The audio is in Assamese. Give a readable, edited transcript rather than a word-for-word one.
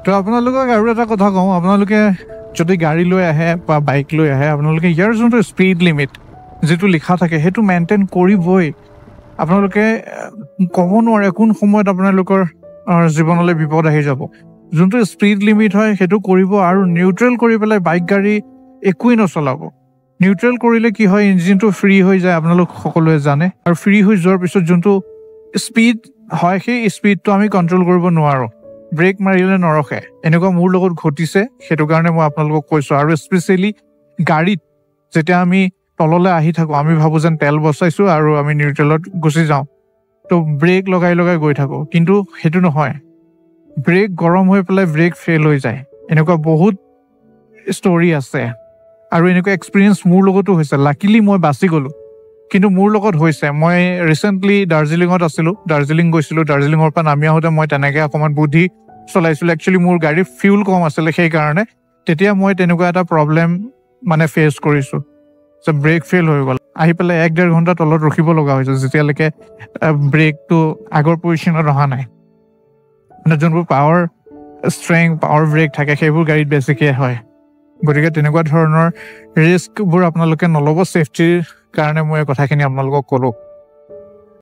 তো আপোনালোকক আৰু এটা কথা কওঁ, আপোনালোকে যদি গাড়ী লৈ আহে বা বাইক লৈ আহে, আপোনালোকে ইয়াৰ যোনটো স্পীড লিমিট যিটো লিখা থাকে সেইটো মেইনটেইন কৰিবই। আপোনালোকে ক'ব নোৱাৰে কোন সময়ত আপোনালোকৰ জীৱনলৈ বিপদ আহি যাব। যোনটো স্পীড লিমিট হয় সেইটো কৰিব, আৰু নিউট্ৰেল কৰি পেলাই বাইক গাড়ী একোৱেই নচলাব। নিউট্ৰেল কৰিলে কি হয়, ইঞ্জিনটো ফ্ৰী হৈ যায়, আপোনালোক সকলোৱে জানে। আৰু ফ্ৰী হৈ যোৱাৰ পিছত যোনটো স্পীড হয় সেই স্পীডটো আমি কণ্ট্ৰল কৰিব নোৱাৰোঁ, ব্ৰেক মাৰিলে নৰখে। এনেকুৱা মোৰ লগত ঘটিছে, সেইটো কাৰণে মই আপোনালোকক কৈছোঁ। আৰু স্পেচিয়েলি গাড়ীত যেতিয়া আমি তললৈ আহি থাকোঁ, আমি ভাবোঁ যেন তেল বচাইছোঁ আৰু আমি নিউট্ৰেলত গুচি যাওঁ, তো ব্ৰেক লগাই লগাই গৈ থাকোঁ, কিন্তু সেইটো নহয়। ব্ৰেক গৰম হৈ পেলাই ব্ৰেক ফেইল হৈ যায়। এনেকুৱা বহুত ষ্টৰি আছে, আৰু এনেকুৱা এক্সপিৰিয়েঞ্চ মোৰ লগতো হৈছে। লাকিলি মই বাচি গ'লোঁ, কিন্তু মোৰ লগত হৈছে। মই ৰিচেণ্টলি দাৰ্জিলিঙত আছিলোঁ, দাৰ্জিলিং গৈছিলোঁ। দাৰ্জিলিঙৰ পৰা নামি আহোঁতে মই তেনেকৈ অকণমান বুদ্ধি চলাইছিলোঁ। একচুৱেলি মোৰ গাড়ীৰ ফিউল কম আছিলে, সেইকাৰণে তেতিয়া মই তেনেকুৱা এটা প্ৰব্লেম মানে ফেচ কৰিছোঁ যে ব্ৰেক ফেইল হৈ গ'ল। আহি পেলাই 1-1.5 ঘণ্টা তলত ৰখিব লগা হৈছে, যেতিয়ালৈকে ব্ৰেকটো আগৰ পজিশ্যনত অহা নাই। মানে যোনবোৰ পাৱাৰ ব্ৰেক থাকে সেইবোৰ গাড়ীত বেছিকৈ হয়। গতিকে তেনেকুৱা ধৰণৰ ৰিস্কবোৰ আপোনালোকে নল'ব। ছেফটিৰ কাৰণে মই এই কথাখিনি আপোনালোকক ক'লোঁ।